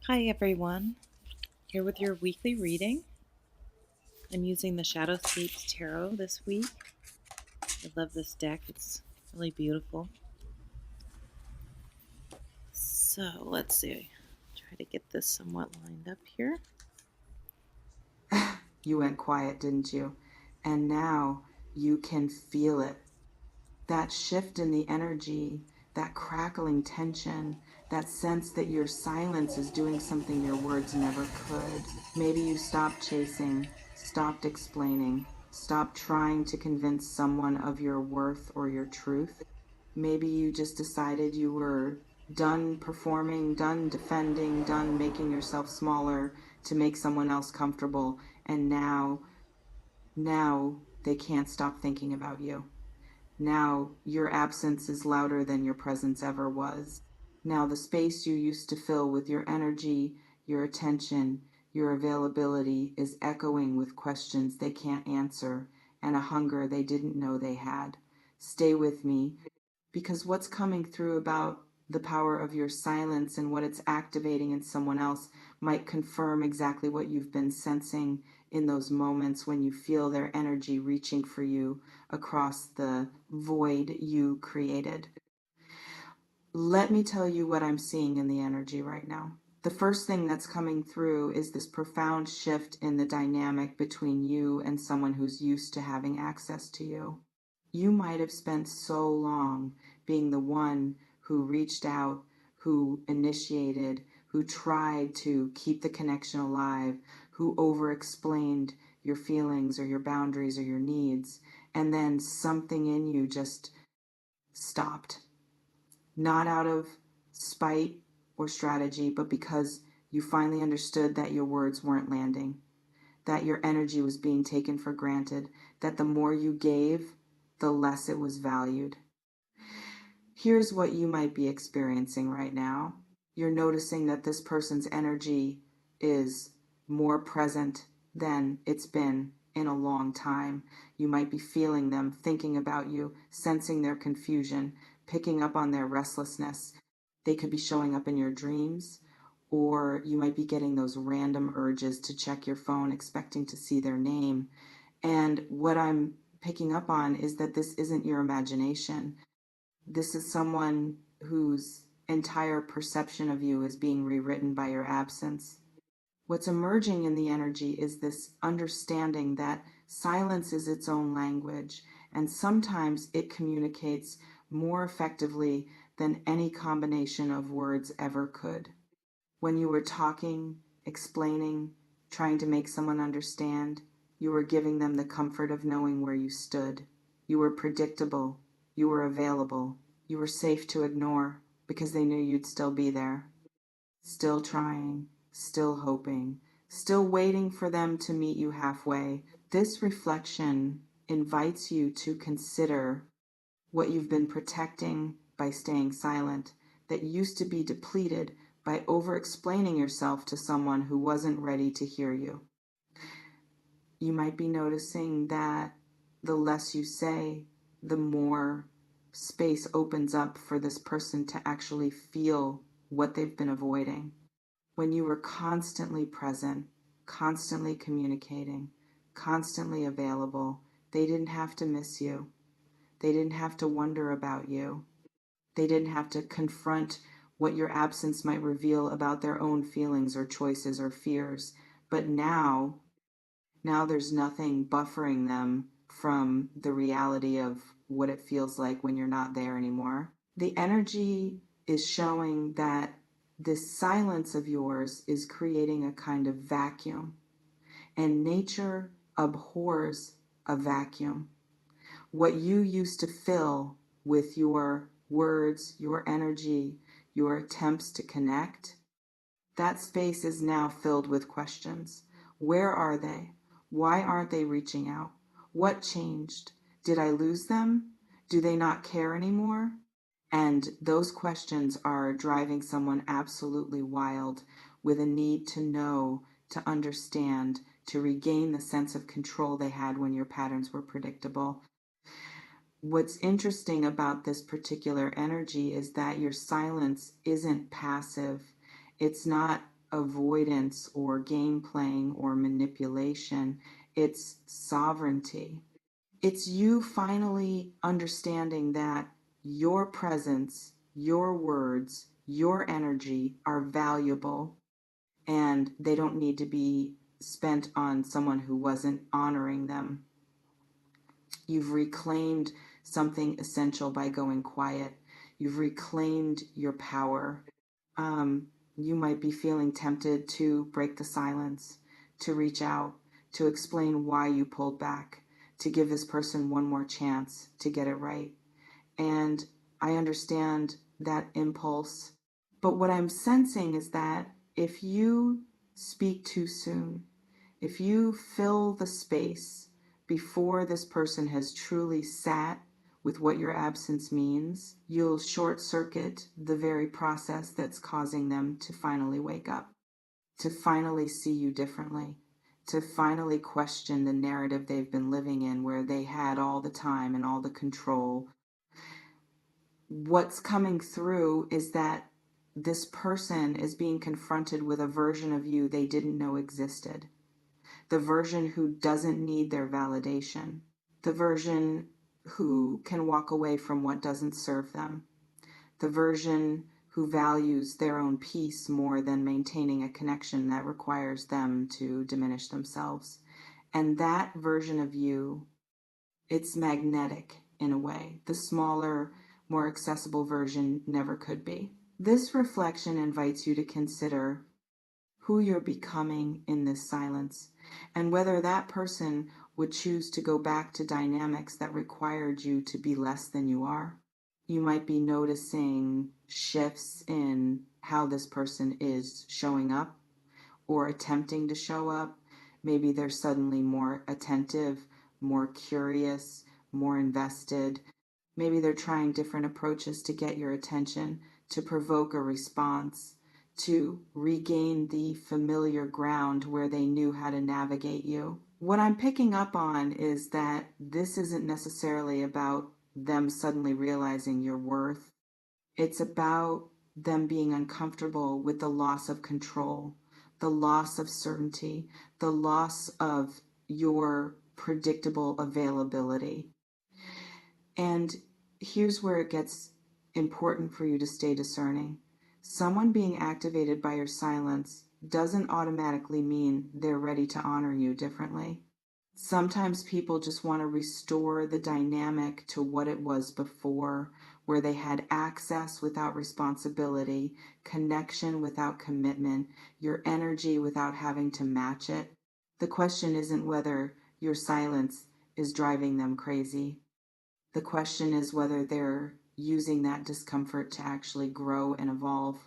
Hi everyone, here with your weekly reading. I'm using the Shadowscapes Tarot this week. I love this deck, it's really beautiful. So let's see, try to get this somewhat lined up here. You went quiet, didn't you? And now you can feel it. That shift in the energy, that crackling tension, that sense that your silence is doing something your words never could. Maybe you stopped chasing, stopped explaining, stopped trying to convince someone of your worth or your truth. Maybe you just decided you were done performing, done defending, done making yourself smaller to make someone else comfortable, and now they can't stop thinking about you. Now your absence is louder than your presence ever was. Now the space you used to fill with your energy, your attention, your availability is echoing with questions they can't answer and a hunger they didn't know they had. Stay with me, because what's coming through about the power of your silence and what it's activating in someone else might confirm exactly what you've been sensing in those moments when you feel their energy reaching for you across the void you created. Let me tell you what I'm seeing in the energy right now. The first thing that's coming through is this profound shift in the dynamic between you and someone who's used to having access to you. You might have spent so long being the one who reached out, who initiated, who tried to keep the connection alive, who over explained your feelings or your boundaries or your needs, and then something in you just stopped. Not out of spite or strategy, but because you finally understood that your words weren't landing, that your energy was being taken for granted, that the more you gave, the less it was valued. Here's what you might be experiencing right now. You're noticing that this person's energy is more present than it's been in a long time. You might be feeling them, thinking about you, sensing their confusion, picking up on their restlessness. They could be showing up in your dreams, or you might be getting those random urges to check your phone, expecting to see their name. And what I'm picking up on is that this isn't your imagination. This is someone whose entire perception of you is being rewritten by your absence. What's emerging in the energy is this understanding that silence is its own language, and sometimes it communicates more effectively than any combination of words ever could. When you were talking, explaining, trying to make someone understand, you were giving them the comfort of knowing where you stood. You were predictable. You were available. You were safe to ignore because they knew you'd still be there. Still trying, still hoping, still waiting for them to meet you halfway. This reflection invites you to consider what you've been protecting by staying silent, that used to be depleted by over explaining yourself to someone who wasn't ready to hear you. You might be noticing that the less you say, the more space opens up for this person to actually feel what they've been avoiding. When you were constantly present, constantly communicating, constantly available, they didn't have to miss you. They didn't have to wonder about you. They didn't have to confront what your absence might reveal about their own feelings or choices or fears. But now there's nothing buffering them from the reality of what it feels like when you're not there anymore. The energy is showing that this silence of yours is creating a kind of vacuum, and nature abhors a vacuum. What you used to fill with your words, your energy, your attempts to connect, that space is now filled with questions. Where are they? Why aren't they reaching out? What changed? Did I lose them? Do they not care anymore? And those questions are driving someone absolutely wild with a need to know, to understand, to regain the sense of control they had when your patterns were predictable. What's interesting about this particular energy is that your silence isn't passive. It's not avoidance or game playing or manipulation. It's sovereignty. It's you finally understanding that your presence, your words, your energy are valuable and they don't need to be spent on someone who wasn't honoring them. You've reclaimed something essential by going quiet. You've reclaimed your power. You might be feeling tempted to break the silence, to reach out, to explain why you pulled back, to give this person one more chance to get it right. And I understand that impulse. But what I'm sensing is that if you speak too soon, if you fill the space before this person has truly sat with what your absence means, you'll short circuit the very process that's causing them to finally wake up, to finally see you differently, to finally question the narrative they've been living in where they had all the time and all the control. What's coming through is that this person is being confronted with a version of you they didn't know existed. The version who doesn't need their validation. The version who can walk away from what doesn't serve them. The version who values their own peace more than maintaining a connection that requires them to diminish themselves. And that version of you, it's magnetic in a way. The smaller, more accessible version never could be. This reflection invites you to consider who you're becoming in this silence and whether that person would choose to go back to dynamics that required you to be less than you are. You might be noticing shifts in how this person is showing up or attempting to show up. Maybe they're suddenly more attentive, more curious, more invested. Maybe they're trying different approaches to get your attention, to provoke a response, to regain the familiar ground where they knew how to navigate you. What I'm picking up on is that this isn't necessarily about them suddenly realizing your worth. It's about them being uncomfortable with the loss of control, the loss of certainty, the loss of your predictable availability. And here's where it gets important for you to stay discerning. Someone being activated by your silence doesn't automatically mean they're ready to honor you differently. Sometimes people just want to restore the dynamic to what it was before, where they had access without responsibility, connection without commitment, your energy without having to match it. The question isn't whether your silence is driving them crazy. The question is whether they're using that discomfort to actually grow and evolve,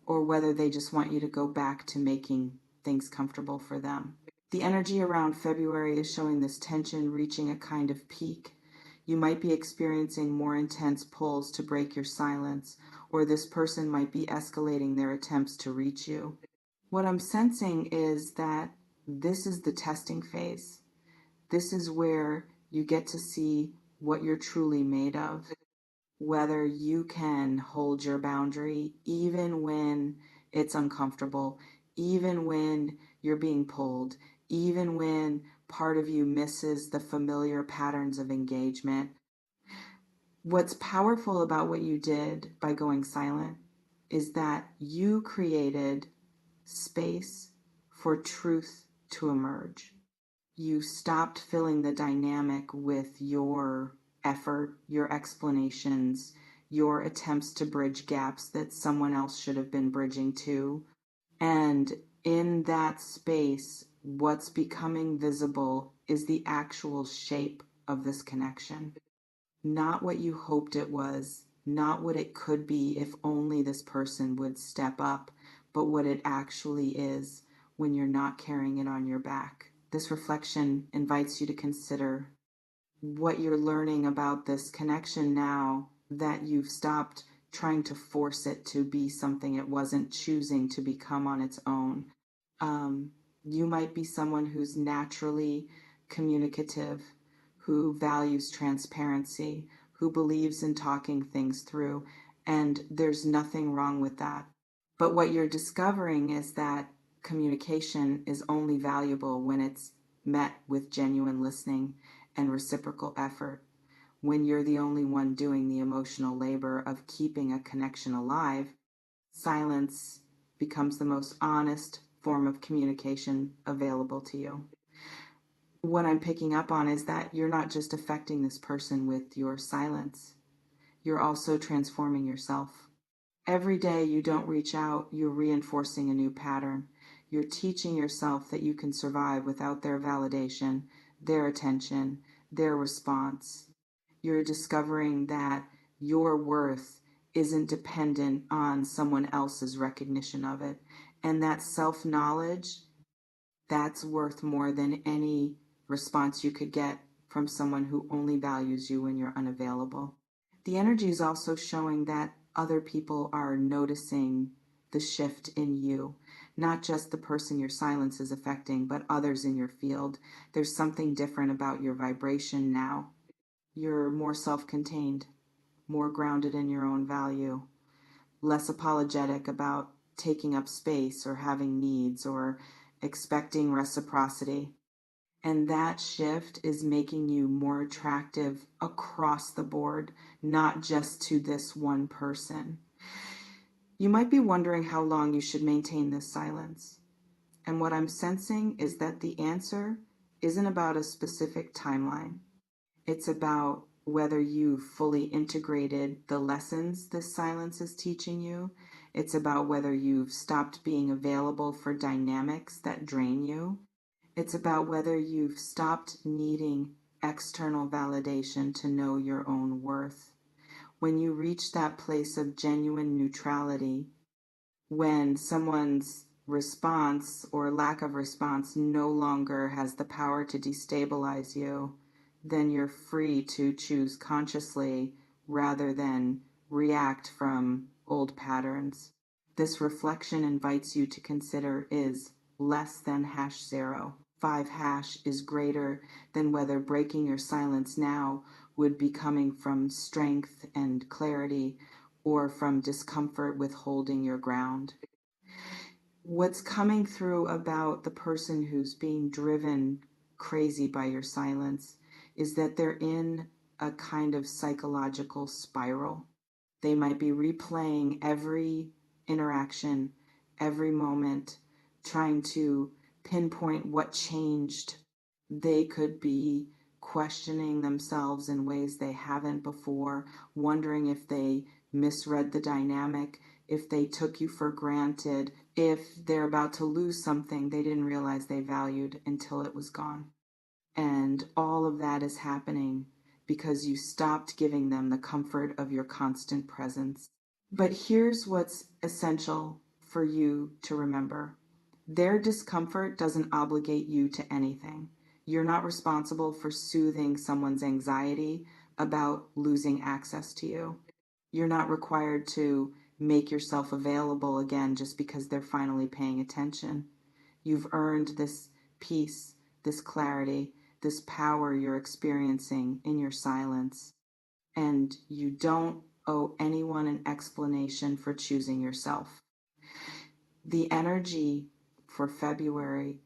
or whether they just want you to go back to making things comfortable for them. The energy around February is showing this tension reaching a kind of peak. You might be experiencing more intense pulls to break your silence, or this person might be escalating their attempts to reach you. What I'm sensing is that this is the testing phase. This is where you get to see what you're truly made of, whether you can hold your boundary even when it's uncomfortable, even when you're being pulled, even when part of you misses the familiar patterns of engagement. What's powerful about what you did by going silent is that you created space for truth to emerge. You stopped filling the dynamic with your effort, your explanations, your attempts to bridge gaps that someone else should have been bridging to. And in that space, what's becoming visible is the actual shape of this connection. Not what you hoped it was, not what it could be if only this person would step up, but what it actually is when you're not carrying it on your back. This reflection invites you to consider what you're learning about this connection now that you've stopped trying to force it to be something it wasn't choosing to become on its own. You might be someone who's naturally communicative, who values transparency, who believes in talking things through, and there's nothing wrong with that. But what you're discovering is that communication is only valuable when it's met with genuine listening and reciprocal effort. When you're the only one doing the emotional labor of keeping a connection alive, silence becomes the most honest form of communication available to you. What I'm picking up on is that you're not just affecting this person with your silence, you're also transforming yourself. Every day you don't reach out, you're reinforcing a new pattern. You're teaching yourself that you can survive without their validation, their attention, their response. You're discovering that your worth isn't dependent on someone else's recognition of it. And that self-knowledge, that's worth more than any response you could get from someone who only values you when you're unavailable. The energy is also showing that other people are noticing the shift in you, not just the person your silence is affecting, but others in your field. There's something different about your vibration now. You're more self-contained, more grounded in your own value, less apologetic about taking up space or having needs or expecting reciprocity. And that shift is making you more attractive across the board, not just to this one person. You might be wondering how long you should maintain this silence. And what I'm sensing is that the answer isn't about a specific timeline. It's about whether you've fully integrated the lessons this silence is teaching you. It's about whether you've stopped being available for dynamics that drain you. It's about whether you've stopped needing external validation to know your own worth. When you reach that place of genuine neutrality, when someone's response or lack of response no longer has the power to destabilize you, then you're free to choose consciously rather than react from old patterns. This reflection invites you to consider is less than #0. 5 is greater than whether breaking your silence now would be coming from strength and clarity or from discomfort with holding your ground. What's coming through about the person who's being driven crazy by your silence is that they're in a kind of psychological spiral. They might be replaying every interaction, every moment, trying to pinpoint what changed. They could be questioning themselves in ways they haven't before, wondering if they misread the dynamic, if they took you for granted, if they're about to lose something they didn't realize they valued until it was gone. And all of that is happening because you stopped giving them the comfort of your constant presence. But here's what's essential for you to remember. Their discomfort doesn't obligate you to anything. You're not responsible for soothing someone's anxiety about losing access to you. You're not required to make yourself available again just because they're finally paying attention. You've earned this peace, this clarity, this power you're experiencing in your silence. And you don't owe anyone an explanation for choosing yourself. The energy for February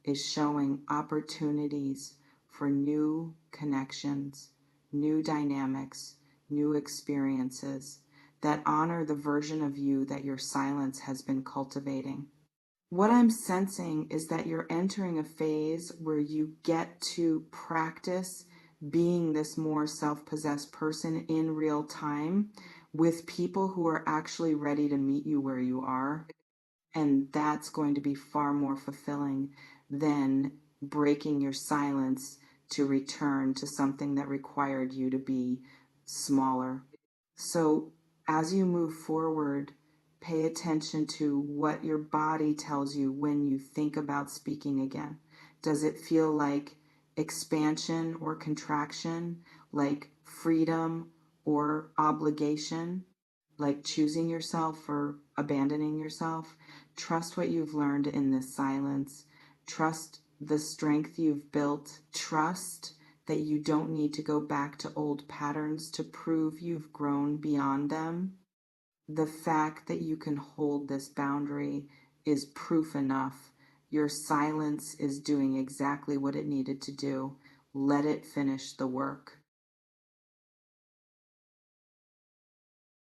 is showing opportunities for new connections, new dynamics, new experiences that honor the version of you that your silence has been cultivating. What I'm sensing is that you're entering a phase where you get to practice being this more self-possessed person in real time with people who are actually ready to meet you where you are. And that's going to be far more fulfilling than breaking your silence to return to something that required you to be smaller. So as you move forward, pay attention to what your body tells you when you think about speaking again. Does it feel like expansion or contraction, like freedom or obligation, like choosing yourself or abandoning yourself? Trust what you've learned in this silence. Trust the strength you've built. Trust that you don't need to go back to old patterns to prove you've grown beyond them. The fact that you can hold this boundary is proof enough. Your silence is doing exactly what it needed to do. Let it finish the work.